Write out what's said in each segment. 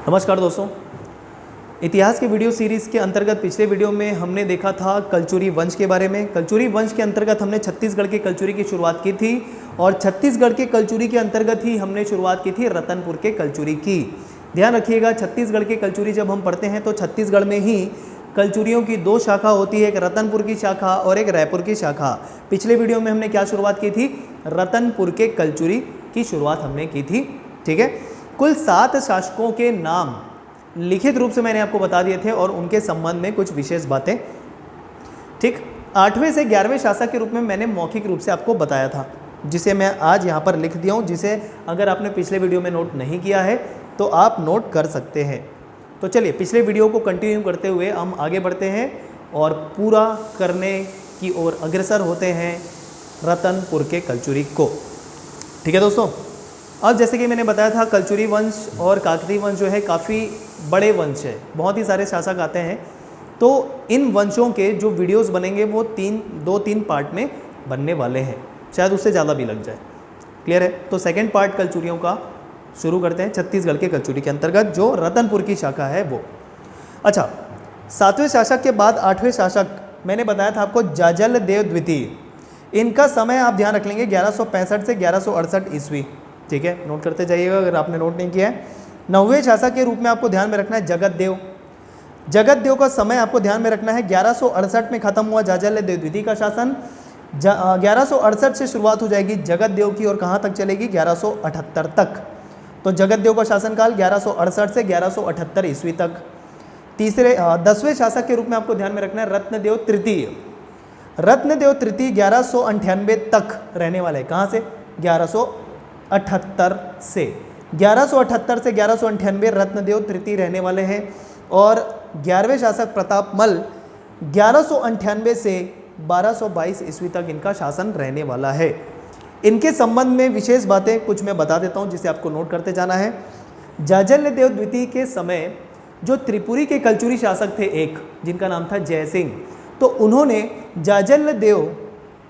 नमस्कार दोस्तों, इतिहास के वीडियो सीरीज़ के अंतर्गत पिछले वीडियो में हमने देखा था कलचुरी वंश के बारे में। कलचुरी वंश के अंतर्गत हमने छत्तीसगढ़ के कलचुरी की शुरुआत की थी और छत्तीसगढ़ के कलचुरी के अंतर्गत ही हमने शुरुआत की थी रतनपुर के कलचुरी की। ध्यान रखिएगा, छत्तीसगढ़ के कलचुरी जब हम पढ़ते हैं तो छत्तीसगढ़ में ही कलचुरियों की दो शाखा होती है, एक रतनपुर की शाखा और एक रायपुर की शाखा। पिछले वीडियो में हमने क्या शुरुआत की थी? रतनपुर के कलचुरी की शुरुआत हमने की थी। ठीक है, कुल 7 शासकों के नाम लिखित रूप से मैंने आपको बता दिए थे और उनके संबंध में कुछ विशेष बातें। ठीक, 8वें से 11वें शासक के रूप में मैंने मौखिक रूप से आपको बताया था, जिसे मैं आज यहाँ पर लिख दिया हूँ, जिसे अगर आपने पिछले वीडियो में नोट नहीं किया है तो आप नोट कर सकते हैं। तो चलिए पिछले वीडियो को कंटिन्यू करते हुए हम आगे बढ़ते हैं और पूरा करने की ओर अग्रसर होते हैं रतनपुर के कलचुरी को। ठीक है दोस्तों, अब जैसे कि मैंने बताया था कलचुरी वंश और काकतीय वंश जो है काफ़ी बड़े वंश है, बहुत ही सारे शासक आते हैं। तो इन वंशों के जो वीडियोस बनेंगे वो 2-3 पार्ट में बनने वाले हैं, शायद उससे ज़्यादा भी लग जाए। क्लियर है? तो सेकंड पार्ट कलचुरियों का शुरू करते हैं छत्तीसगढ़ के कलचुरी के अंतर्गत जो रतनपुर की शाखा है वो। अच्छा, 7वें शासक के बाद 8वें शासक मैंने बताया था आपको जाजल देव द्वितीय। इनका समय आप ध्यान रख लेंगे 1165 से 1168 ईस्वी। ठीक है, नोट करते जाइएगा अगर आपने नोट नहीं किया है। 9वें शासक के रूप में आपको ध्यान में रखना है जगत देव। जगत देव का समय आपको ध्यान में रखना है 1168 में खत्म हुआ जाजल देव द्वितीय का शासन। 1168 से शुरुआत हो जाएगी जगत देव की और कहाँ तक चलेगी? 1178 तक। तो जगत देव का शासनकाल 1168 से 1178 ईस्वी तक। 10वें शासक के रूप में आपको ध्यान में रखना है रत्नदेव तृतीय। रत्नदेव तृतीय 1198 तक रहने वाले। कहाँ से? 1178 से 1198 रत्नदेव तृतीय रहने वाले हैं। और 11वें शासक प्रतापमल 1198 से 1222 ईस्वी तक इनका शासन रहने वाला है। इनके संबंध में विशेष बातें कुछ मैं बता देता हूं जिसे आपको नोट करते जाना है। जाजल देव द्वितीय के समय जो त्रिपुरी के कलचुरी शासक थे एक, जिनका नाम था जय सिंह, तो उन्होंने जाजल देव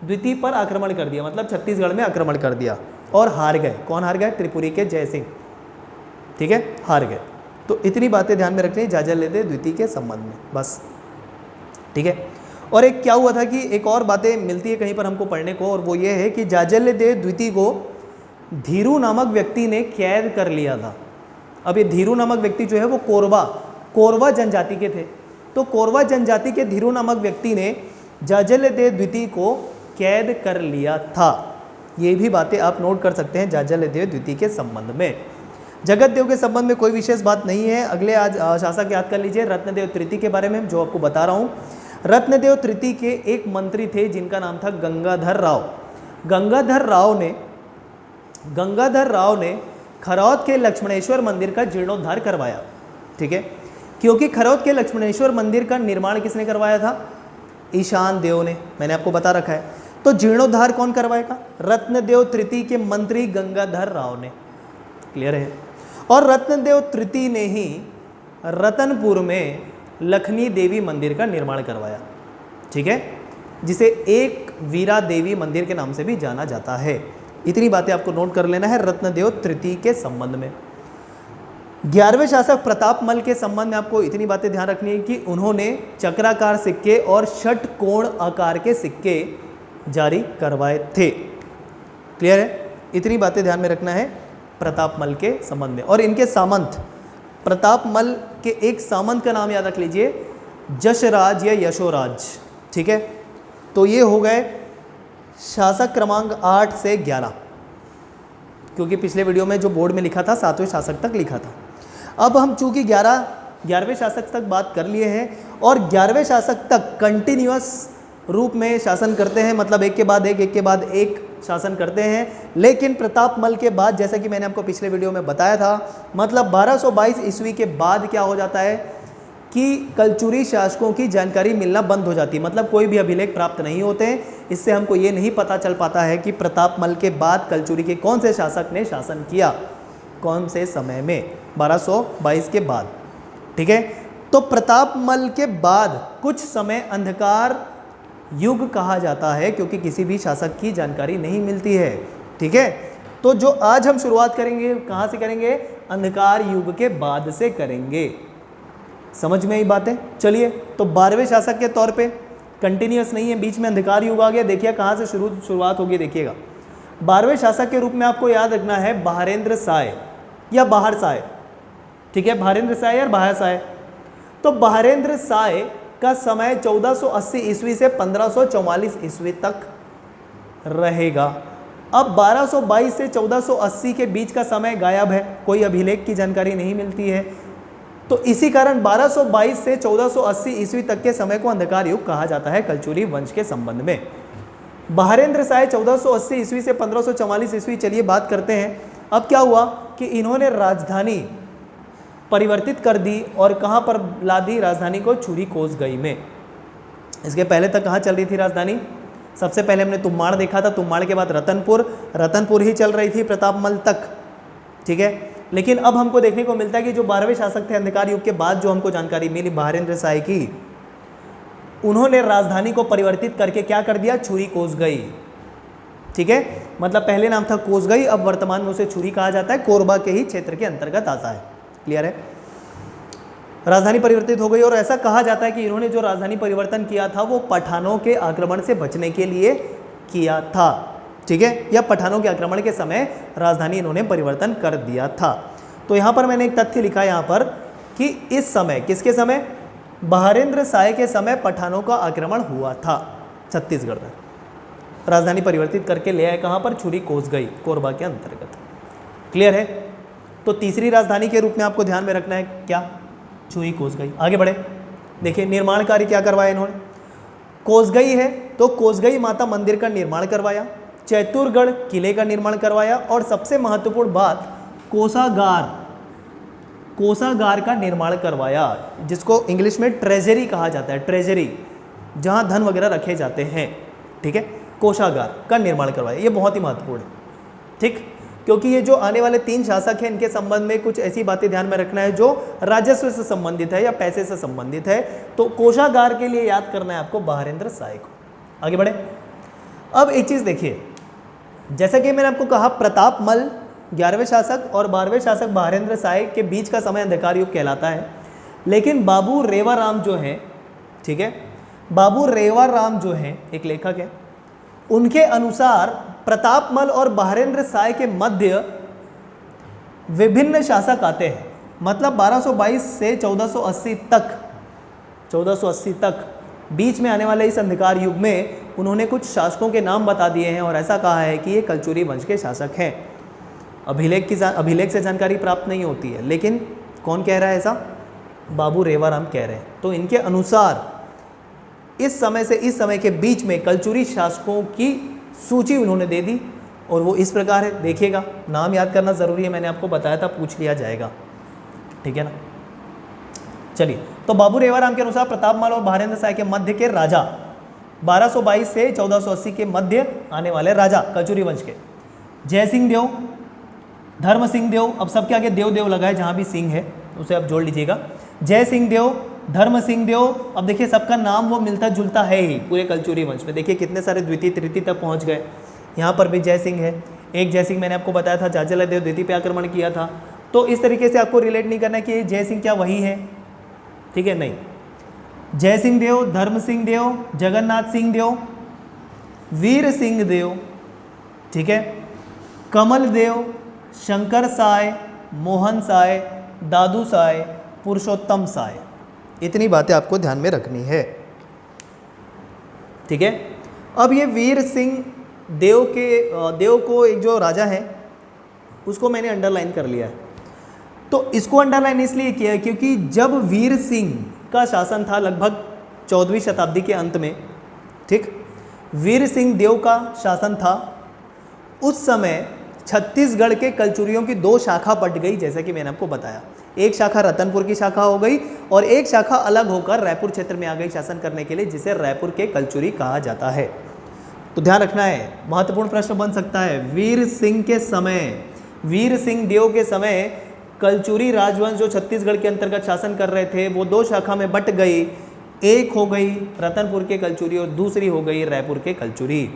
द्वितीय पर आक्रमण कर दिया, मतलब छत्तीसगढ़ में आक्रमण कर दिया और हार गए। कौन हार गए? त्रिपुरी के जय सिंह। ठीक है, हार गए। तो इतनी बातें ध्यान में रखनी जाजल देव द्वितीय के संबंध में बस। ठीक है, और एक क्या हुआ था कि एक और बातें मिलती है कहीं पर हमको पढ़ने को, और वो ये है कि जाजल देव द्वितीय को धीरू नामक व्यक्ति ने कैद कर लिया था। अब ये धीरू नामक व्यक्ति जो है वो कोरवा जनजाति के थे। तो कोरवा जनजाति के धीरू नामक व्यक्ति ने जाजल देव द्वितीय को कैद कर लिया था। ये भी बातें आप नोट कर सकते हैं जाजल देव द्वितीय के संबंध में। जगत देव के संबंध में कोई विशेष बात नहीं है। अगले आज शासक याद कर लीजिए रत्नदेव तृतीय के बारे में जो आपको बता रहा हूँ। रत्नदेव तृतीय के एक मंत्री थे जिनका नाम था गंगाधर राव। गंगाधर राव ने खरौद के लक्ष्मणेश्वर मंदिर का जीर्णोद्धार करवाया। ठीक है, क्योंकि खरौद के लक्ष्मणेश्वर मंदिर का निर्माण किसने करवाया था? ईशान देव ने, मैंने आपको बता रखा है। तो जीर्णोद्धार कौन करवाएगा? रत्नदेव तृतीय के मंत्री गंगाधर राव ने। क्लियर है? और रत्नदेव तृतीय ने ही रतनपुर में लखनी देवी मंदिर का निर्माण करवाया। ठीक है, जिसे एक वीरा देवी मंदिर के नाम से भी जाना जाता है। इतनी बातें आपको नोट कर लेना है रत्नदेव तृतीय के संबंध में। 11वें शासक प्रतापमल के संबंध में आपको इतनी बातें ध्यान रखनी है कि उन्होंने चक्राकार सिक्के और षटकोण आकार के सिक्के जारी करवाए थे। क्लियर है? इतनी बातें ध्यान में रखना है प्रतापमल के संबंध में। और इनके सामंत, प्रतापमल के एक सामंत का नाम याद रख लीजिए, जशराज या यशोराज। ठीक है, तो ये हो गए शासक क्रमांक 8 से 11, क्योंकि पिछले वीडियो में जो बोर्ड में लिखा था 7वें शासक तक लिखा था। अब हम चूंकि 11वें शासक तक बात कर लिए हैं और 11वें शासक तक कंटिन्यूअस रूप में शासन करते हैं, मतलब एक के बाद एक शासन करते हैं। लेकिन प्रतापमल के बाद, जैसा कि मैंने आपको पिछले वीडियो में बताया था, मतलब 1222 ईस्वी के बाद क्या हो जाता है कि कलचुरी शासकों की जानकारी मिलना बंद हो जाती है, मतलब कोई भी अभिलेख प्राप्त नहीं होते हैं। इससे हमको ये नहीं पता चल पाता है कि प्रतापमल के बाद कलचुरी के कौन से शासक ने शासन किया, कौन से समय में, 1222 के बाद। ठीक है, तो प्रतापमल के बाद कुछ समय अंधकार युग कहा जाता है, क्योंकि किसी भी शासक की जानकारी नहीं मिलती है। ठीक है, तो जो आज हम शुरुआत करेंगे कहाँ से करेंगे? अंधकार युग के बाद से करेंगे। समझ में आई बातें? चलिए, तो 12वें शासक के तौर पे कंटिन्यूअस नहीं है, बीच में अंधकार युग आ गया। देखिए कहाँ से शुरुआत होगी, देखिएगा 12वें शासक के रूप में आपको याद रखना है बहारेंद्र साय या बाहर साय। ठीक है, बहारेंद्र साय या बाहर साय। तो बहारेंद्र साय का समय 1480 ईस्वी से 1544 ईस्वी तक रहेगा। अब 1222 से 1480 के बीच का समय गायब है, कोई अभिलेख की जानकारी नहीं मिलती है। तो इसी कारण 1222 से 1480 ईस्वी तक के समय को अंधकार युग कहा जाता है कलचुरी वंश के संबंध में। बहारेंद्र साय 1480 ईस्वी से 1544 ईस्वी। चलिए बात करते हैं। अब क्या हुआ कि इन्होंने राजधानी परिवर्तित कर दी और कहाँ पर ला दी? राजधानी को छुरी कोसगई में। इसके पहले तक कहाँ चल रही थी राजधानी? सबसे पहले हमने तुम्बाड़ देखा था, तुम्बाड़ के बाद रतनपुर ही चल रही थी प्रतापमल तक। ठीक है, लेकिन अब हमको देखने को मिलता है कि जो 12वें शासक थे अंधकार युग के बाद, जो हमको जानकारी मिली बहारेंद्र साय की, उन्होंने राजधानी को परिवर्तित करके क्या कर दिया? छुरी कोसगई। ठीक है, मतलब पहले नाम था कोसगई, अब वर्तमान में उसे छुरी कहा जाता है, कोरबा के ही क्षेत्र के अंतर्गत आता है। क्लियर है? राजधानी परिवर्तित हो गई और ऐसा कहा जाता है कि इन्होंने जो राजधानी परिवर्तन किया था वो पठानों के आक्रमण से बचने के लिए किया था। ठीक है, या पठानों के आक्रमण के समय राजधानी इन्होंने परिवर्तन कर दिया था। तो यहाँ पर मैंने एक तथ्य लिखा यहाँ पर कि इस समय, किसके समय? बहारेंद्र साय के समय पठानों का आक्रमण हुआ था छत्तीसगढ़ में। राजधानी परिवर्तित करके ले आए कहाँ पर? छुरी कोसगई, कोरबा के अंतर्गत। क्लियर है? तो तीसरी राजधानी के रूप में आपको ध्यान में रखना है क्या? छुरी कोसगई। आगे बढ़े, देखिए निर्माण कार्य क्या करवाया इन्होंने। कोसगई है तो कोसगई माता मंदिर का निर्माण करवाया, चैतुरगढ़ किले का निर्माण करवाया और सबसे महत्वपूर्ण बात कोषागार का निर्माण करवाया, जिसको इंग्लिश में ट्रेजरी कहा जाता है। ट्रेजरी, जहां धन वगैरह रखे जाते हैं। ठीक है, कोषागार का निर्माण करवाया, ये बहुत ही महत्वपूर्ण है। ठीक, क्योंकि ये जो आने वाले 3 शासक हैं इनके संबंध में कुछ ऐसी बातें ध्यान में रखना है जो राजस्व से संबंधित है या पैसे से संबंधित है। तो कोषागार के लिए याद करना है आपको बहारेंद्र साय को। आगे बढ़े। अब एक चीज देखिए, जैसा कि मैंने आपको कहा प्रतापमल 11वें शासक और 12वें शासक बहारेंद्र साय के बीच का समय अंधकार युग कहलाता है। लेकिन बाबू रेवाराम जो हैं, ठीक है, बाबू रेवाराम जो हैं एक लेखक है, उनके अनुसार प्रतापमल और बहारेंद्र साय के मध्य विभिन्न शासक आते हैं। मतलब 1222 से 1480 तक बीच में आने वाले इस अंधकार युग में उन्होंने कुछ शासकों के नाम बता दिए हैं और ऐसा कहा है कि ये कलचुरी वंश के शासक हैं। अभिलेख से जानकारी प्राप्त नहीं होती है, लेकिन कौन कह रहा है ऐसा? बाबू रेवाराम कह रहे हैं। तो इनके अनुसार इस समय से इस समय के बीच में कलचुरी शासकों की सूची उन्होंने दे दी और वो इस प्रकार है। देखिएगा, नाम याद करना जरूरी है, मैंने आपको बताया था, पूछ लिया जाएगा। ठीक है ना? चलिए, तो बाबू रेवाराम के अनुसार प्रतापमल और बहारेंद्र साय के मध्य के राजा, 1222 से 1480 के मध्य आने वाले राजा कलचुरी वंश के, जय सिंह देव, धर्म सिंह देव, अब सबके आगे देव देव लगा है, जहाँ भी सिंह है उसे आप जोड़ लीजिएगा। जय सिंह देव, धर्म सिंह देव। अब देखिए सबका नाम वो मिलता जुलता है ही पूरे कलचुरी वंश में। देखिए कितने सारे द्वितीय तृतीय तक पहुँच गए। यहाँ पर भी जय सिंह है, एक जय सिंह मैंने आपको बताया था जाजला देव द्वितीय पे आक्रमण किया था। तो इस तरीके से आपको रिलेट नहीं करना कि जय सिंह क्या वही है, ठीक है, नहीं। जय सिंह देव, धर्म सिंह देव, जगन्नाथ सिंह देव, वीर सिंह देव, ठीक है, कमल देव, शंकर साय, मोहन साय, दादू साय, पुरुषोत्तम साय। इतनी बातें आपको ध्यान में रखनी है। ठीक है, अब ये वीर सिंह देव को एक जो राजा है उसको मैंने अंडरलाइन कर लिया है। तो इसको अंडरलाइन इसलिए किया क्योंकि जब वीर सिंह का शासन था लगभग 14वीं शताब्दी के अंत में, ठीक, वीर सिंह देव का शासन था, उस समय छत्तीसगढ़ के कलचुरियों की 2 शाखा बट गई। जैसा कि मैंने आपको बताया, एक शाखा रतनपुर की शाखा हो गई और एक शाखा अलग होकर रायपुर क्षेत्र में आ गई शासन करने के लिए, जिसे रायपुर के कलचुरी कहा जाता है। तो ध्यान रखना है, महत्वपूर्ण प्रश्न बन सकता है। वीर सिंह के समय, वीर सिंह देव के समय कलचुरी राजवंश जो छत्तीसगढ़ के अंतर्गत शासन कर रहे थे वो 2 शाखा में बट गई। एक हो गई रतनपुर के कलचुरी और दूसरी हो गई रायपुर के कलचुरी।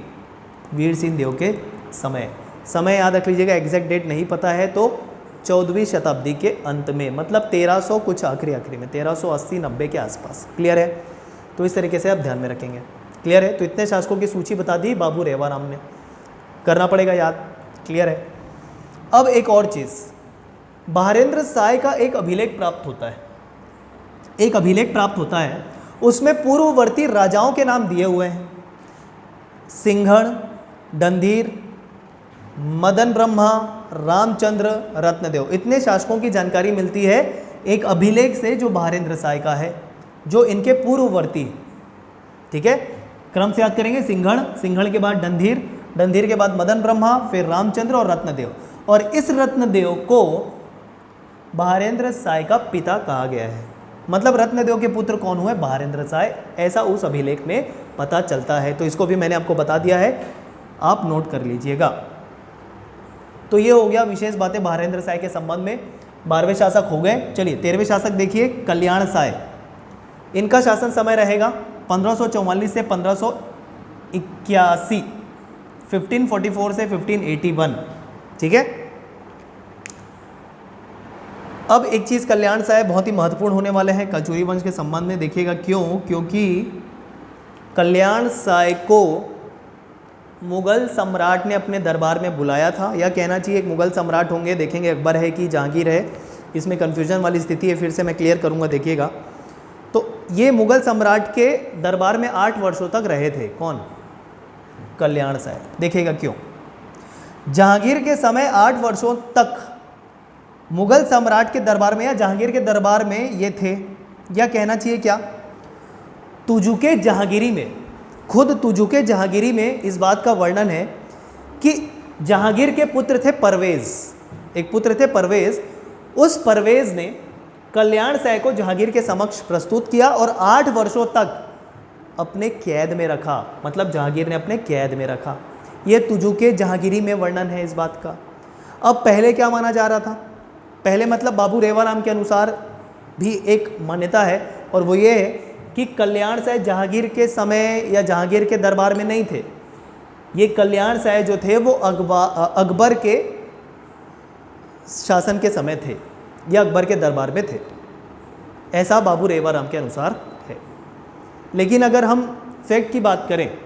वीर सिंह देव के समय याद रख लीजिएगा, एग्जैक्ट डेट नहीं पता है तो 14वीं शताब्दी के अंत में, मतलब 1300 कुछ आखिरी में 1380-90 के आसपास। क्लियर है? तो इस तरीके से आप ध्यान में रखेंगे। क्लियर है? तो इतने शासकों की सूची बता दी बाबू रेवाराम ने, करना पड़ेगा याद। क्लियर है? अब एक और चीज़, बहारेंद्र साय का एक अभिलेख प्राप्त होता है, एक अभिलेख प्राप्त होता है, उसमें पूर्ववर्ती राजाओं के नाम दिए हुए हैं। सिंघड़, डंधीर, मदन ब्रह्मा, रामचंद्र, रत्नदेव, इतने शासकों की जानकारी मिलती है एक अभिलेख से जो बहारेंद्र साय का है, जो इनके पूर्ववर्ती। ठीक है, क्रम से याद करेंगे। सिंघड़, सिंघड़ के बाद डंधीर, डंधीर के बाद मदन ब्रह्मा, फिर रामचंद्र और रत्नदेव। और इस रत्नदेव को बहारेंद्र साय का पिता कहा गया है। मतलब रत्नदेव के पुत्र कौन हुए? बहारेंद्र साय, ऐसा उस अभिलेख में पता चलता है। तो इसको भी मैंने आपको बता दिया है, आप नोट कर लीजिएगा। तो ये हो गया विशेष बातें बहारेंद्र साय के संबंध में। 12वें शासक हो गए। चलिए 13वें शासक देखिए, कल्याण साय। इनका शासन समय रहेगा 1544 से 1581, 1544 से 1581। ठीक है। अब एक चीज़ कल्याण साय बहुत ही महत्वपूर्ण होने वाले हैं कलचुरी वंश के संबंध में। देखिएगा क्यों? क्योंकि कल्याण साय को मुगल सम्राट ने अपने दरबार में बुलाया था, या कहना चाहिए एक मुगल सम्राट होंगे। देखेंगे अकबर है कि जहांगीर है, इसमें कन्फ्यूजन वाली स्थिति है, फिर से मैं क्लियर करूंगा। देखिएगा, तो ये मुगल सम्राट के दरबार में 8 वर्षों तक रहे थे। कौन? कल्याण साय। देखिएगा क्यों? जहांगीर के समय 8 वर्षों तक मुगल सम्राट के दरबार में या जहांगीर के दरबार में ये थे, या कहना चाहिए क्या, तुजुके जहांगीरी में, खुद तुजुके जहांगीरी में इस बात का वर्णन है कि जहांगीर के पुत्र थे परवेज, एक पुत्र थे परवेज। उस परवेज ने कल्याण साय को जहांगीर के समक्ष प्रस्तुत किया और 8 वर्षों तक अपने कैद में रखा। मतलब जहांगीर ने अपने कैद में रखा। यह तुजुके जहांगीरी में वर्णन है इस बात का। अब पहले क्या माना जा रहा था? पहले मतलब बाबू रेवाराम के अनुसार भी एक मान्यता है, और वो ये है कि कल्याण साय जहांगीर के समय या जहांगीर के दरबार में नहीं थे। ये कल्याण साय जो थे वो अकबर के शासन के समय थे या अकबर के दरबार में थे, ऐसा बाबू रेवाराम के अनुसार है। लेकिन अगर हम फैक्ट की बात करें,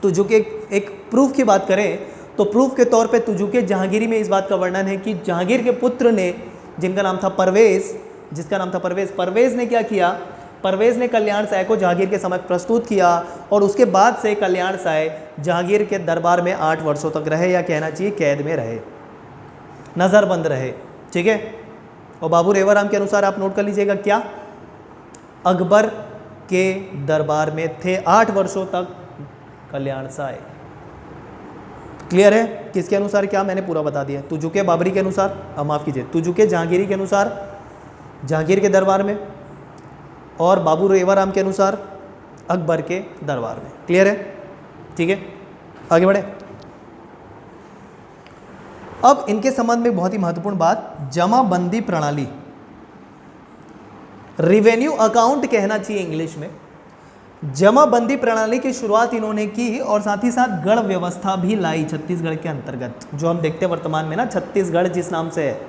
तुजुके एक प्रूफ की बात करें, तो प्रूफ के तौर पे तुजुके जहांगीरी में इस बात का वर्णन है कि जहांगीर के पुत्र ने, जिनका नाम था परवेज, जिसका नाम था परवेज, परवेज ने क्या किया? परवेज ने कल्याण साय को जहांगीर के समक्ष प्रस्तुत किया, और उसके बाद से कल्याण साय जहांगीर के दरबार में 8 वर्षों तक रहे, या कहना चाहिए कैद में रहे, नज़रबंद रहे। ठीक है। और बाबू रेवाराम के अनुसार आप नोट कर लीजिएगा, क्या? अकबर के दरबार में थे 8 वर्षों तक कल्याण साय। क्लियर है? किसके अनुसार? क्या मैंने पूरा बता दिया। तुजुके बाबरी के अनुसार, माफ़ कीजिए, तुजुके जहांगीरी के अनुसार जहांगीर के दरबार में, और बाबू रेवाराम के अनुसार अकबर के दरबार में। क्लियर है? ठीक है, आगे बढ़े। अब इनके संबंध में बहुत ही महत्वपूर्ण बात, जमाबंदी प्रणाली, रिवेन्यू अकाउंट कहना चाहिए इंग्लिश में। जमाबंदी प्रणाली की शुरुआत इन्होंने की, और साथ ही साथ गढ़ व्यवस्था भी लाई छत्तीसगढ़ के अंतर्गत, जो हम देखते हैं वर्तमान में ना, छत्तीसगढ़ जिस नाम से है।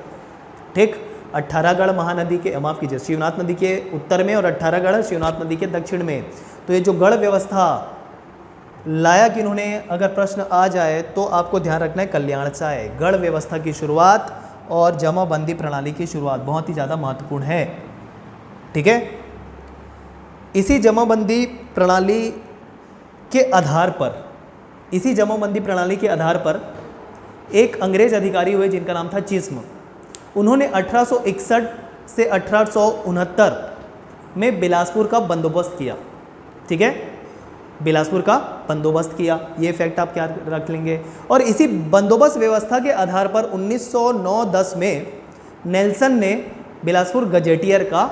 ठीक, 18गढ़ महानदी के, माफ़ कीजिए, शिवनाथ नदी के उत्तर में, और 18गढ़ शिवनाथ नदी के दक्षिण में। तो ये जो गढ़ व्यवस्था लाया कि इन्होंने, अगर प्रश्न आ जाए तो आपको ध्यान रखना है कल्याण साय। गढ़ व्यवस्था की शुरुआत और जमाबंदी प्रणाली की शुरुआत बहुत ही ज़्यादा महत्वपूर्ण है। ठीक है। इसी जमाबंदी प्रणाली के आधार पर, इसी जमाबंदी प्रणाली के आधार पर एक अंग्रेज अधिकारी हुए जिनका नाम था चिस्म। उन्होंने 1861 से 1869 में बिलासपुर का बंदोबस्त किया। ठीक है, बिलासपुर का बंदोबस्त किया, ये फैक्ट आप क्या रख लेंगे। और इसी बंदोबस्त व्यवस्था के आधार पर 1909-10 में नेल्सन ने बिलासपुर गजेटियर का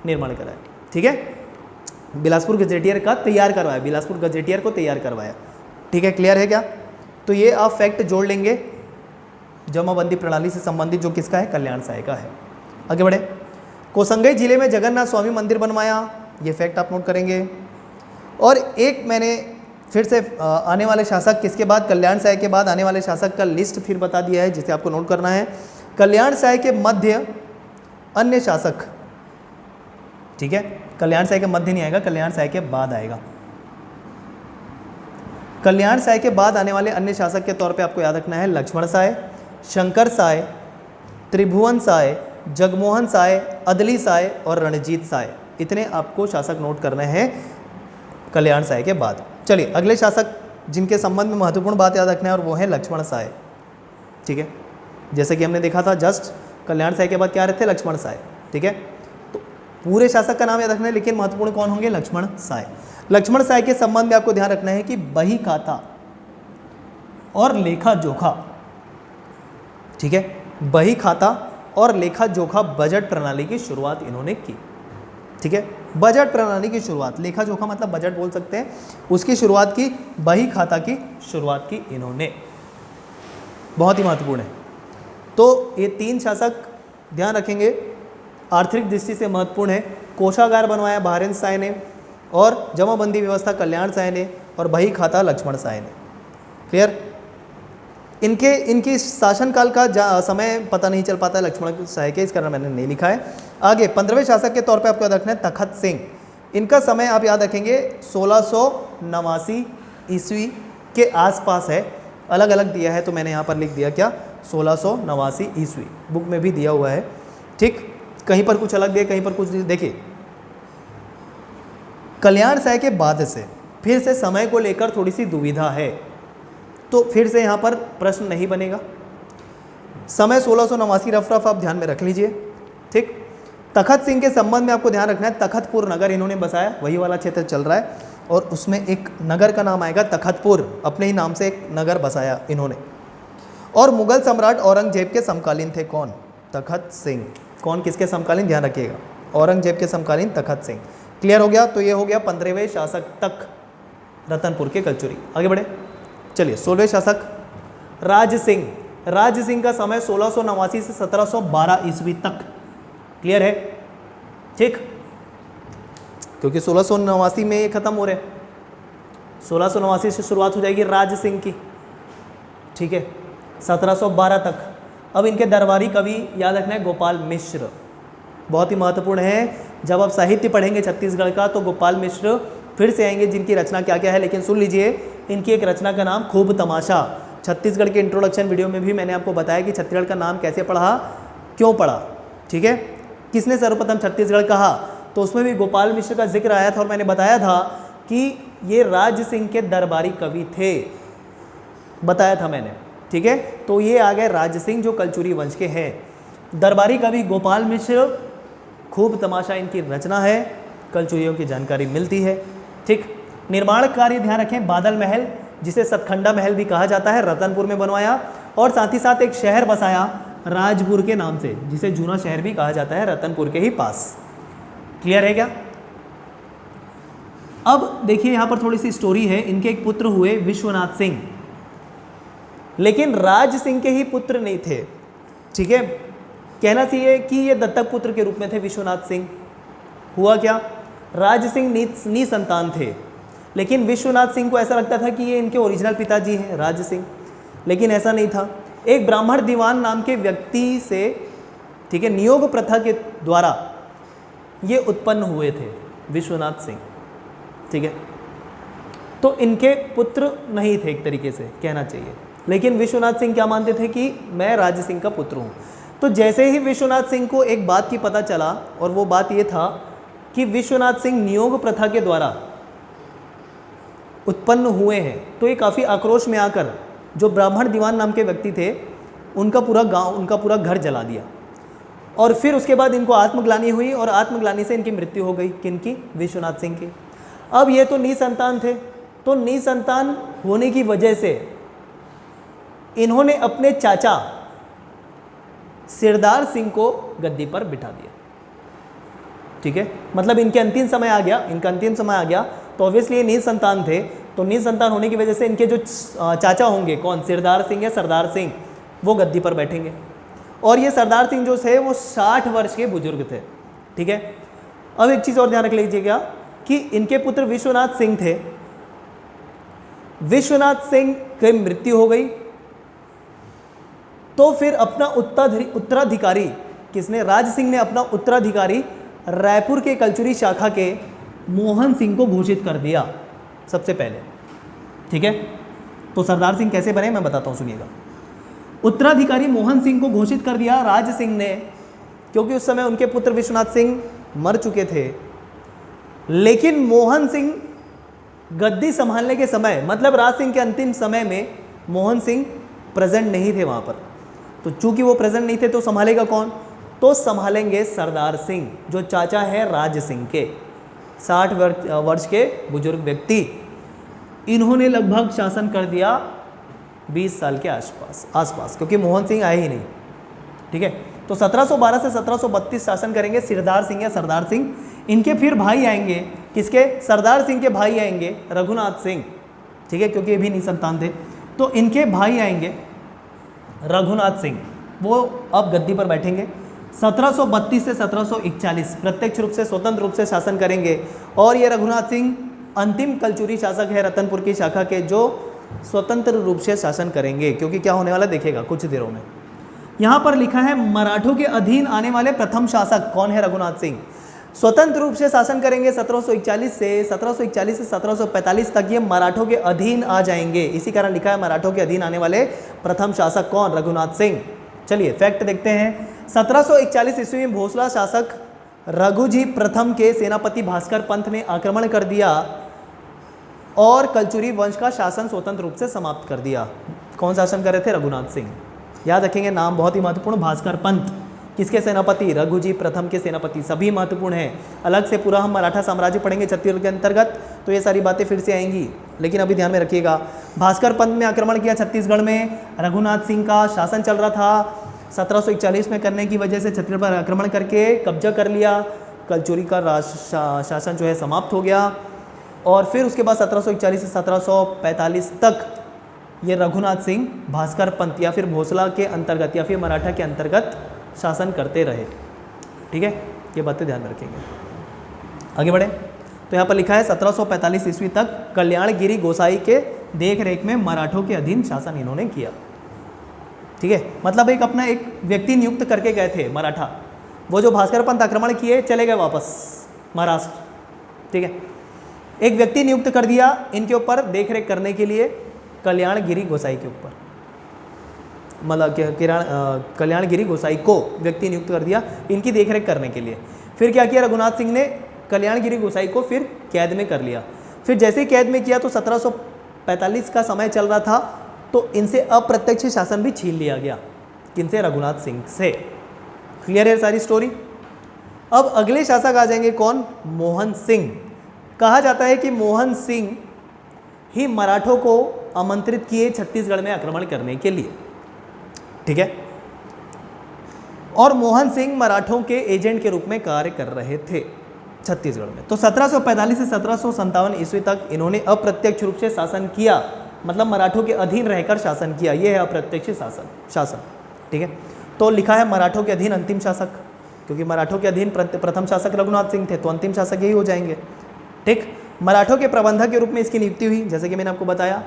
निर्माण कराया। ठीक है, बिलासपुर गजेटियर का तैयार करवाया, बिलासपुर गजेटियर को तैयार करवाया। ठीक है, क्लियर है क्या? तो ये आप फैक्ट जोड़ लेंगे जमाबंदी प्रणाली से संबंधित, जो किसका है? कल्याण साय का है। आगे बढ़े। कोसंगई जिले में जगन्नाथ स्वामी मंदिर बनवाया, ये फैक्ट आप नोट करेंगे। और एक मैंने फिर से आने वाले शासक किसके बाद, कल्याण साय के बाद आने वाले शासक का लिस्ट फिर बता दिया है, जिसे आपको नोट करना है। कल्याण साय के मध्य अन्य शासक, ठीक है, कल्याण साय के मध्य नहीं आएगा, कल्याण साय के बाद आएगा। कल्याण साय के बाद आने वाले अन्य शासक के तौर पे आपको याद रखना है लक्ष्मण साय, शंकर साय, त्रिभुवन साय, जगमोहन साय, अदली साय और रणजीत साय। इतने आपको शासक नोट करने हैं कल्याण साय के बाद। चलिए अगले शासक जिनके संबंध में महत्वपूर्ण बात याद रखना है और वो है लक्ष्मण साय, ठीक है। जैसे कि हमने देखा था जस्ट कल्याण साय के बाद क्या रहते हैं, लक्ष्मण साय, ठीक है। तो पूरे शासक का नाम याद रखना है, लेकिन महत्वपूर्ण कौन होंगे, लक्ष्मण साय। लक्ष्मण साय के संबंध में आपको ध्यान रखना है कि बही खाता और लेखा जोखा, ठीक है, बही खाता और लेखा जोखा बजट प्रणाली की शुरुआत इन्होंने की, ठीक है। बजट प्रणाली की शुरुआत, लेखा जोखा मतलब बजट बोल सकते हैं, उसकी शुरुआत की, बही खाता की शुरुआत की इन्होंने, बहुत ही महत्वपूर्ण है। तो ये तीन शासक ध्यान रखेंगे, आर्थिक दृष्टि से महत्वपूर्ण है। कोषागार बनवाया बहारेंद्र साय ने और जमाबंदी व्यवस्था कल्याण साय ने और बही खाता लक्ष्मण साय ने। क्लियर। इनकी शासनकाल का समय पता नहीं चल पाता है लक्ष्मण साय के, इस कारण मैंने नहीं लिखा है। आगे 15वें शासक के तौर पे आपको याद रखना है तखत सिंह। इनका समय आप याद रखेंगे 1689 ईस्वी के आसपास है, अलग अलग दिया है तो मैंने यहाँ पर लिख दिया क्या, 1689 ईस्वी, बुक में भी दिया हुआ है, ठीक। कहीं पर कुछ अलग दिया, कहीं पर कुछ। देखिए कल्याण साय के बाद से फिर से समय को लेकर थोड़ी सी दुविधा है, तो फिर से यहाँ पर प्रश्न नहीं बनेगा। समय 1689 रफ आप ध्यान में रख लीजिए, ठीक। तखत सिंह के संबंध में आपको ध्यान रखना है तखतपुर नगर इन्होंने बसाया, वही वाला क्षेत्र चल रहा है, और उसमें एक नगर का नाम आएगा तखतपुर, अपने ही नाम से एक नगर बसाया इन्होंने। और मुगल सम्राट औरंगजेब के समकालीन थे कौन, तखत सिंह। कौन किसके समकालीन, ध्यान रखिएगा, औरंगजेब के समकालीन तखत सिंह। क्लियर हो गया। तो ये हो गया 15वें शासक तक रतनपुर के कलचुरी। आगे बढ़े, चलिए 16वें शासक राज सिंह। राज सिंह का समय 1689 से 1712 ईस्वी तक। क्लियर है, ठीक, क्योंकि 1689 में ये खत्म हो रहे, 1689 से शुरुआत हो जाएगी राज सिंह की, ठीक है, 1712 तक। अब इनके दरबारी कवि याद रखना है गोपाल मिश्र, बहुत ही महत्वपूर्ण है। जब आप साहित्य पढ़ेंगे छत्तीसगढ़ का तो गोपाल मिश्र फिर से आएंगे, जिनकी रचना क्या क्या है, लेकिन सुन लीजिए इनकी एक रचना का नाम खूब तमाशा। छत्तीसगढ़ के इंट्रोडक्शन वीडियो में भी मैंने आपको बताया कि छत्तीसगढ़ का नाम कैसे पढ़ा, क्यों पढ़ा, ठीक है, किसने सर्वप्रथम छत्तीसगढ़ कहा, तो उसमें भी गोपाल मिश्र का जिक्र आया था और मैंने बताया था कि ये राज सिंह के दरबारी कवि थे, बताया था मैंने, ठीक है। तो ये आ गए राज सिंह जो कलचुरी वंश के हैं। दरबारी कवि गोपाल मिश्र, खूब तमाशा इनकी रचना है, कलचुरियों की जानकारी मिलती है, ठीक। निर्माण कार्य ध्यान रखें, बादल महल जिसे सतखंडा महल भी कहा जाता है, रतनपुर में बनवाया, और साथ ही साथ एक शहर बसाया राजपुर के नाम से, जिसे जूना शहर भी कहा जाता है, रतनपुर के ही पास। क्लियर है क्या। अब देखिए यहाँ पर थोड़ी सी स्टोरी है। इनके एक पुत्र हुए विश्वनाथ सिंह, लेकिन राज सिंह के ही पुत्र नहीं थे, ठीक है। कहना चाहिए कि ये दत्तक पुत्र के रूप में थे विश्वनाथ सिंह। हुआ क्या, राज सिंह निसंतान थे, लेकिन विश्वनाथ सिंह को ऐसा लगता था कि ये इनके ओरिजिनल पिताजी हैं राज सिंह, लेकिन ऐसा नहीं था। एक ब्राह्मण दीवान नाम के व्यक्ति से, ठीक है, नियोग प्रथा के द्वारा ये उत्पन्न हुए थे विश्वनाथ सिंह, ठीक है। तो इनके पुत्र नहीं थे एक तरीके से कहना चाहिए, लेकिन विश्वनाथ सिंह क्या मानते थे कि मैं राज सिंह का पुत्र हूँ। तो जैसे ही विश्वनाथ सिंह को एक बात की पता चला, और वो बात ये था कि विश्वनाथ सिंह नियोग प्रथा के द्वारा उत्पन्न हुए हैं, तो ये काफ़ी आक्रोश में आकर जो ब्राह्मण दीवान नाम के व्यक्ति थे उनका पूरा गांव, उनका पूरा घर जला दिया। और फिर उसके बाद इनको आत्मग्लानि हुई, और आत्मग्लानि से इनकी मृत्यु हो गई। किनकी, विश्वनाथ सिंह की। अब ये तो निसंतान थे, तो निसंतान होने की वजह से इन्होंने अपने चाचा सिरदार सिंह को गद्दी पर बिठा दिया, ठीक है। मतलब इनके अंतिम समय आ गया, इनका अंतिम समय आ गया, तो ऑब्वियसली ये निसंतान थे, तो निसंतान होने की वजह से इनके जो चाचा होंगे, कौन, सिरदार सिंह या सरदार सिंह, वो गद्दी पर बैठेंगे। और ये सरदार सिंह जो थे वो 60 वर्ष के बुजुर्ग थे, ठीक है। अब एक चीज़ और ध्यान रख लीजिएगा कि इनके पुत्र विश्वनाथ सिंह थे, विश्वनाथ सिंह की मृत्यु हो गई, तो फिर अपना उत्तराधिकारी किसने, राज सिंह ने अपना उत्तराधिकारी रायपुर के कलचुरी शाखा के मोहन सिंह को घोषित कर दिया सबसे पहले। ठीक है, तो सरदार सिंह कैसे बने मैं बताता हूँ, सुनिएगा। उत्तराधिकारी मोहन सिंह को घोषित कर दिया राज सिंह ने, क्योंकि उस समय उनके पुत्र विश्वनाथ सिंह मर चुके थे। लेकिन मोहन सिंह गद्दी संभालने के समय, मतलब राज सिंह के अंतिम समय में मोहन सिंह प्रेजेंट नहीं थे वहाँ पर। तो चूंकि वो प्रेजेंट नहीं थे तो संभालेगा कौन, तो संभालेंगे सरदार सिंह, जो चाचा है राज सिंह के, 60 वर्ष के बुजुर्ग व्यक्ति। इन्होंने लगभग शासन कर दिया 20 साल के आसपास, क्योंकि मोहन सिंह आए ही नहीं। ठीक है, तो 1712 से 1732 शासन करेंगे सिरदार सिंह या सरदार सिंह। इनके फिर भाई आएंगे, किसके, सरदार सिंह के भाई आएंगे रघुनाथ सिंह। ठीक है, क्योंकि ये भी निसंतान थे, तो इनके भाई आएंगे रघुनाथ सिंह, वो अब गद्दी पर बैठेंगे। 1732 से 1741 प्रत्यक्ष रूप से स्वतंत्र रूप से शासन करेंगे। और ये रघुनाथ सिंह अंतिम कलचुरी शासक है रतनपुर की शाखा के, जो स्वतंत्र रूप से शासन करेंगे, क्योंकि क्या होने वाला देखिएगा कुछ देरों में। यहाँ पर लिखा है मराठों के अधीन आने वाले प्रथम शासक कौन है, रघुनाथ सिंह। स्वतंत्र रूप से शासन करेंगे 1741 से 1745 तक ये मराठों के अधीन आ जाएंगे। इसी कारण लिखा है मराठों के अधीन आने वाले प्रथम शासक कौन, रघुनाथ सिंह। चलिए फैक्ट देखते हैं। 1741 ईस्वी में भोसला शासक रघुजी प्रथम के सेनापति भास्कर पंत ने आक्रमण कर दिया और कलचुरी वंश का शासन स्वतंत्र रूप से समाप्त कर दिया। कौन शासन कर रहे थे, रघुनाथ सिंह। याद रखेंगे नाम बहुत ही महत्वपूर्ण, भास्कर पंत किसके सेनापति, रघुजी प्रथम के सेनापति। सभी महत्वपूर्ण हैं। अलग से पूरा हम मराठा साम्राज्य पढ़ेंगे छत्तीसगढ़ के अंतर्गत, तो ये सारी बातें फिर से आएंगी, लेकिन अभी ध्यान में रखिएगा। भास्कर पंत ने आक्रमण किया छत्तीसगढ़ में, रघुनाथ सिंह का शासन चल रहा था। 1741 में करने की वजह से छत्तीसगढ़ पर आक्रमण करके कब्जा कर लिया, कलचुरी का शासन जो है समाप्त हो गया। और फिर उसके बाद 1741 से 1745 तक ये रघुनाथ सिंह भास्कर पंत या फिर भोसला के अंतर्गत या फिर मराठा के अंतर्गत शासन करते रहे। ठीक है, ये बातें ध्यान में रखेंगे। आगे बढ़े तो यहाँ पर लिखा है 1745 ईस्वी तक कल्याणगिरी गोसाई के देख रेख में मराठों के अधीन शासन इन्होंने किया। ठीक है, मतलब एक अपना एक व्यक्ति नियुक्त करके गए थे मराठा, वो जो भास्कर पंत आक्रमण किए चले गए वापस महाराष्ट्र। ठीक है, एक व्यक्ति नियुक्त कर दिया इनके ऊपर देख रेख करने के लिए, कल्याणगिरी गोसाई के ऊपर, मतलब कल्याणगिरी गोसाई को व्यक्ति नियुक्त कर दिया इनकी देखरेख करने के लिए। फिर क्या किया, रघुनाथ सिंह ने कल्याणगिरी गोसाई को फिर कैद में कर लिया। फिर जैसे ही कैद में किया तो 1745 का समय चल रहा था, तो इनसे अप्रत्यक्ष शासन भी छीन लिया गया। किनसे, रघुनाथ सिंह से। क्लियर है सारी स्टोरी। अब अगले शासक आ जाएंगे कौन, मोहन सिंह। कहा जाता है कि मोहन सिंह ही मराठों को आमंत्रित किए छत्तीसगढ़ में आक्रमण करने के लिए। ठीक है, और मोहन सिंह मराठों के एजेंट के रूप में कार्य कर रहे थे छत्तीसगढ़ में। तो 1745 से 1757 ईस्वी तक इन्होंने अप्रत्यक्ष रूप से शासन किया, मतलब मराठों के अधीन रहकर शासन किया। यह है अप्रत्यक्ष शासन। ठीक है, तो लिखा है मराठों के अधीन अंतिम शासक, क्योंकि मराठों के अधीन प्रथम शासक रघुनाथ सिंह थे, तो अंतिम शासक यही हो जाएंगे। ठीक, मराठों के प्रबंधक के रूप में इसकी नियुक्ति हुई, जैसे कि मैंने आपको बताया।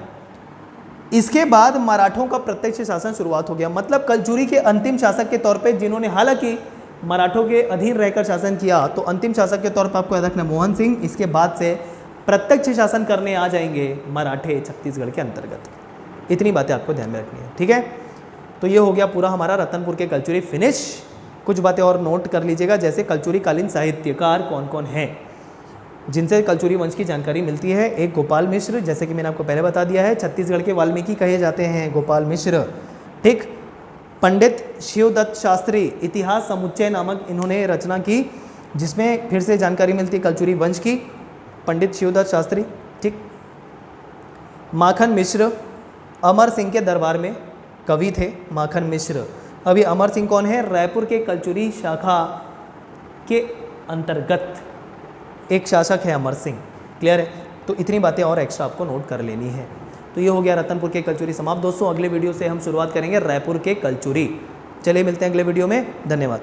इसके बाद मराठों का प्रत्यक्ष शासन शुरुआत हो गया, मतलब कलचुरी के अंतिम शासक के तौर पे, जिन्होंने हालांकि मराठों के अधीन रहकर शासन किया, तो अंतिम शासक के तौर पर आपको याद रखना मोहन सिंह। इसके बाद से प्रत्यक्ष शासन करने आ जाएंगे मराठे छत्तीसगढ़ के अंतर्गत। इतनी बातें आपको ध्यान में रखनी है। ठीक है, तो ये हो गया पूरा हमारा रतनपुर के कलचुरी फिनिश। कुछ बातें और नोट कर लीजिएगा, जैसे कलचुरी कालीन साहित्यकार कौन कौन हैं जिनसे कलचुरी वंश की जानकारी मिलती है। एक गोपाल मिश्र, जैसे कि मैंने आपको पहले बता दिया है, छत्तीसगढ़ के वाल्मीकि कहे जाते हैं गोपाल मिश्र। ठीक, पंडित शिवदत्त शास्त्री, इतिहास समुच्चय नामक इन्होंने रचना की, जिसमें फिर से जानकारी मिलती है कलचुरी वंश की, पंडित शिवदत्त शास्त्री। ठीक, माखन मिश्र, अमर सिंह के दरबार में कवि थे माखन मिश्र। अभी अमर सिंह कौन है, रायपुर के कलचुरी शाखा के अंतर्गत एक शासक है अमर सिंह। क्लियर है, तो इतनी बातें और एक्स्ट्रा आपको नोट कर लेनी है। तो ये हो गया रतनपुर के कलचुरी समाप्त। दोस्तों अगले वीडियो से हम शुरुआत करेंगे रायपुर के कलचुरी। चलिए मिलते हैं अगले वीडियो में, धन्यवाद।